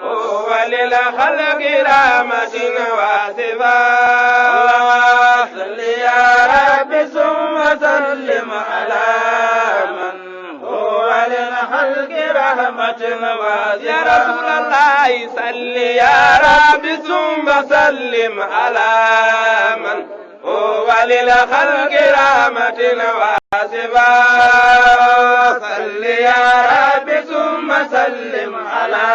هو للخلق رحمة واسفا صل يا رب ثم سلم على من هو للخلق رحمة واسفا يا رسول الله صل يا رب ثم سلم على من هو للخلق رحمة واسفا صل يا رب ثم سلم على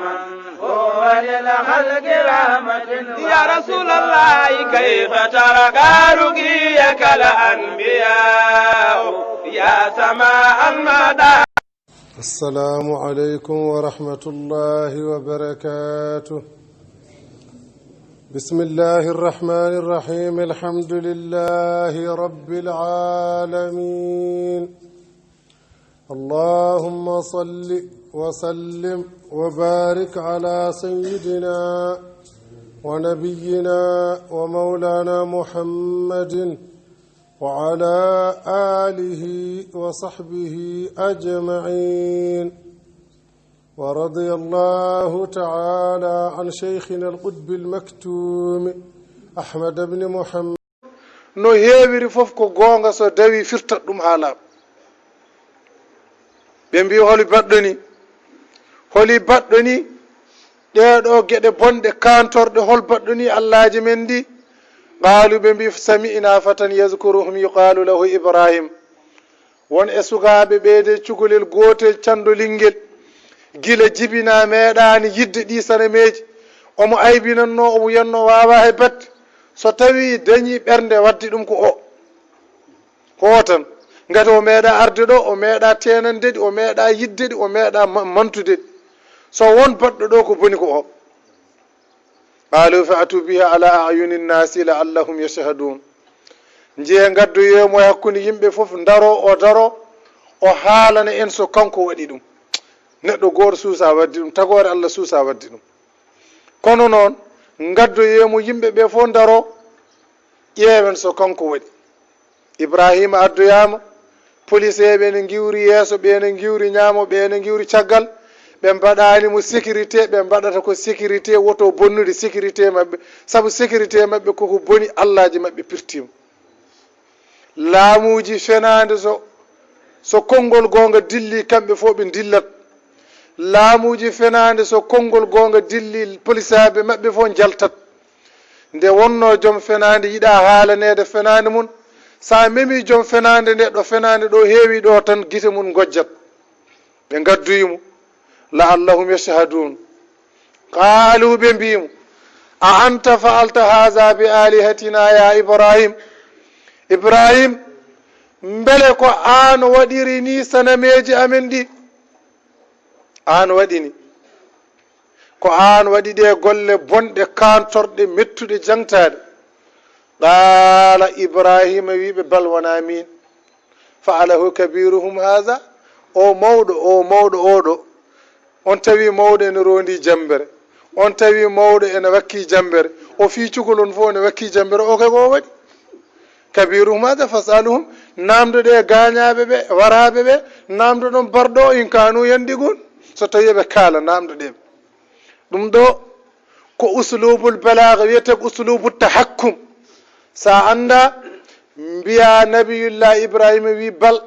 من هو للخلق رحمة يا رسول الله كيف ترك رقيك الأنبياء يا سماء المدى. السلام عليكم ورحمة الله وبركاته. بسم الله الرحمن الرحيم. الحمد لله رب العالمين. اللهم صل وسلم وبارك على سيدنا ونبينا ومولانا محمد وعلى آله وصحبه أجمعين. ورضي الله تعالى عن شيخنا القطب المكتوم أحمد بن محمد. no heewiri fof ko goonga so dawi firtat ɗum haala ɓe mbi holi baɗɗo ni ɗeɗo geɗe bonɗe kantorɗe hol baɗɗo ni allaji men ndi qaalu ɓe mbi sami'na fatan yazkuruhum yuqalu lahu ibrahim. won e sukaɓe ɓeyde cukalel gotel candolingel gila jibina meeɗani yidde ɗi sanameji omo aybinanno omo yanno wawa he batte so tawi dañi ɓernde waddi ɗum ko o tan ngati o meeɗa arde ɗo o meeɗa tenandeɗi o meeɗa yiddeɗi o meeɗa mantudeɗi so won baɗɗo ɗo ko boni ko o. qalu fa atu biha ala ayuni nnasi laallahum yashhadun. jeeya gaddoyomo hakkude yimɓe fof daro o haalana en so kanko waɗi ɗum. neɗɗo goto suusa waddi ɗum, tagore Allah suusa waddi ɗum. kono noon gaddoyemo yimɓe ɓe fof daro ƴeewen so kanko waɗi. ibrahima addoyama, police ɓe ne giwri yeeso, ɓe ne giwri ñaamo, ɓe ne giwri caggal, ɓe mbaɗanimo sécurité, ɓe mbaɗata ko sécurité woto bonnude sécurité mabɓe, saabu sécurité mabɓe koko boni allaji mabɓe pirtima. laamuji fenade so konngol gonga dilli kamɓe fof ɓe dillat. laamuji fenade so konngol gonga dilli polisaɓe mabɓe fof jaltat. nde wonno joom fenade yiɗa haalanede fenade mum, sa memi joom fenade nde ɗo fenade ɗo heewi ɗo tan guite mum gojjat. ɓe gadduyimo laallahum yashhadun. qaalu ɓe mbimo a anta faalta haha bi alihatina ya ibrahim mbele ko an waɗiri ni sanameji amen ɗi? an waɗini ko an waɗi ɗe golle bonɗe kantorɗe mettuɗe jangtade. qala ibrahima wiɓe bal wona min faalahu kabiruhum haha. o mawɗo oɗo on tawi mawɗo ene rondi jambere, on tawi mawɗo ene wakki jambere, o fi cukalon fof ene wakki jambere, o kay ko waɗi. kabiruhum haha fasaluhum, namdo ɗe gañaɓe ɓe waraɓe ɓe, namdo ɗon barɗo in kanu yandigun, so tawi ɓe kaala namdo ɗeɓe. ɗum ɗo ko uslubul balaga, wiyete uslubu tahakkum. sa anda mbiya nabiyullah ibrahima wi bal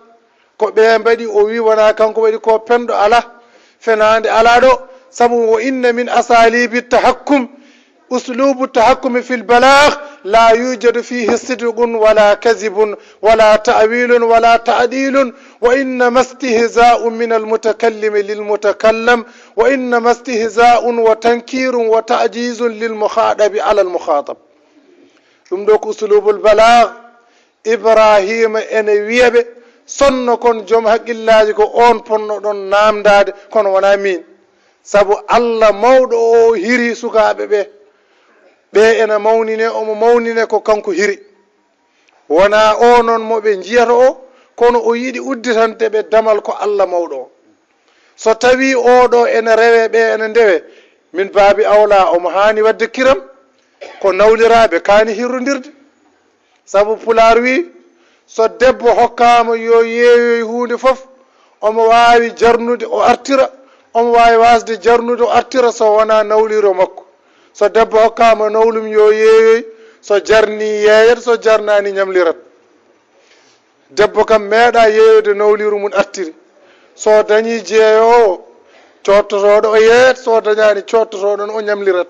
ko ɓe mbaɗi, o wi wona kanko waɗi, ko penɗo ala, fenade ala ɗo. saabu wo inna min asalibi tahakkum uslubu tahakkumi fi lbalag la yujadu fihi sidqun wala kazibun wala ta'wilun wala ta'dilun wa innama istihza'un min almutakallimi lilmutakallam wa innama istihza'un wa tankirun wa ta'jizun lilmukhadabi ala almukhatab. ɗum ɗo ko uslubul balag. ibrahima ene wiyaɓe sonno kon joom haqqillaji ko on ponno ɗon namdade kono wona min, saabu allah mawɗo o hiri sukaɓe ɓe ene mawnine, omo mawnine ko kanko hiri, wona o noon moɓe jiyata o, kono o yiɗi udditante ɓe damal ko allah mawɗo o. so tawi oɗo ene rewe ɓe ene ndewe, min baabi awla omo hani wadde kiram, ko nawliraɓe kani hirrodirde. saabu pular wi so debbo hokkama yo yeeyoy hunde fof omo wawi jarnude o artira, omo wawi wasde jarnude o artira so wona nawliro makko. So debbo hokkama nawlum yo yeeyoy, so jarni yeeyat, so jarnani ñamlirat. debbo kam meeɗa yeeyode nawliru mum artiri. so dañi jeeyo o cottotoɗo o yeeyat, so dañani cottotoɗon o ñamlirat.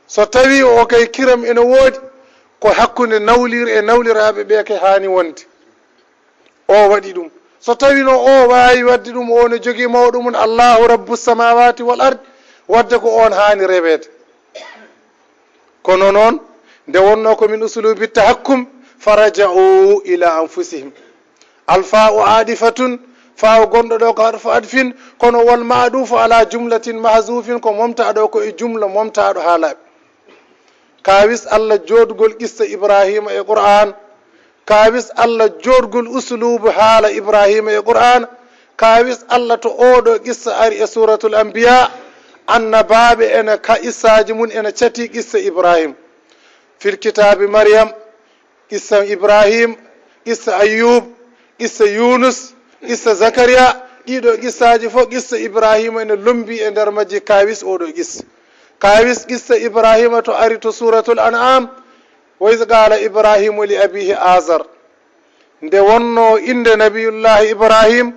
so tawi o kay kiram ene woodi ko hakkude nawlir e nawliraɓe ɓe ke hani wonde, o waɗi ɗum. so tawino o wawi wadde ɗum, o ne jogui mawɗo mum allahu rabbu samawati wal ard, wadde ko on hani rewede. kono noon nde wonno ko min usulubi tahakkum, faraja'u ila anfusihim. alfa o aadifatun, faaw gonɗo ɗo ko harfu adfin, kono won ma'dufu ala jumlatin mahzufin, ko momtaɗo ko e jumla momtaɗo ha laaɓi. kawis allah jodgol qissa ibrahima e qur'an, kawis allah jodgol uslubu haala ibrahima e qur'an, kawis allah to oɗo qissa ari e suratul anbiya, annabaɓe ene ka issaji mum ene cati qissa ibrahim. fil kitabi maryam, qissa ibrahim, qissa ayyub, qissa yunus, qissa zakariya. ɗiɗo qissaji fof qissa ibrahima ene lombi e nder majji kawis oɗo qissa. kawis qissa ibrahima to ari to suratul an'am, wa iz qala ibrahimu li abihi azar. nde wonno inde nabiyullahi ibrahim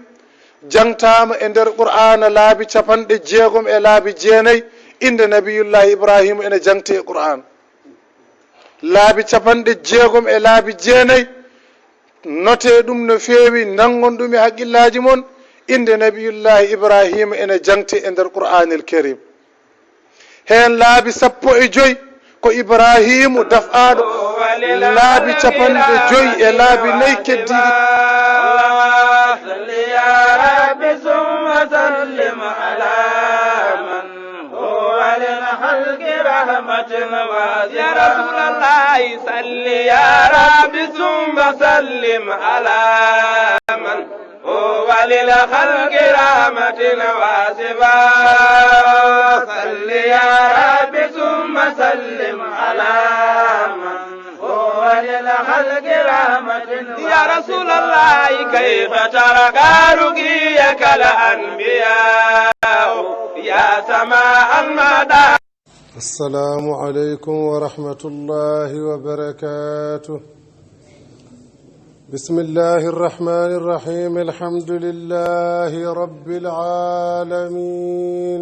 jangtama e nder qur'ana laabi 60 e laabi 9. inde nabiyullahi ibrahima ene jangte e qur'an laabi 60 e laabi 9. note ɗum no feewi, nangon ɗum e haqqillaji mon. inde nabiyullahi ibrahima ene jangte e nder qur'anil karim. hen laabi 15 ko ibrahimu daf'aɗo, laabi 50 e laabi 4 keddiɗi. يا رسول الله صل يا رب ثم سلم على من هو للخلق رحمة واسبا. صل يا رب ثم سلم على من هو للخلق رحمة. يا رسول الله كيف ترك رقيك الأنبياء يا سماء المدى. السلام عليكم ورحمة الله وبركاته. بسم الله الرحمن الرحيم. الحمد لله رب العالمين.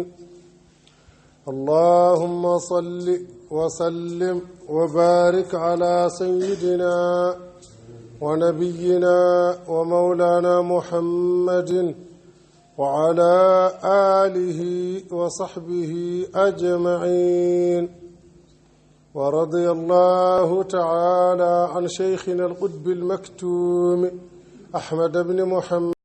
اللهم صل وسلم وبارك على سيدنا ونبينا ومولانا محمد وعلى آله وصحبه أجمعين. ورضي الله تعالى عن شيخنا القطب المكتوم أحمد بن محمد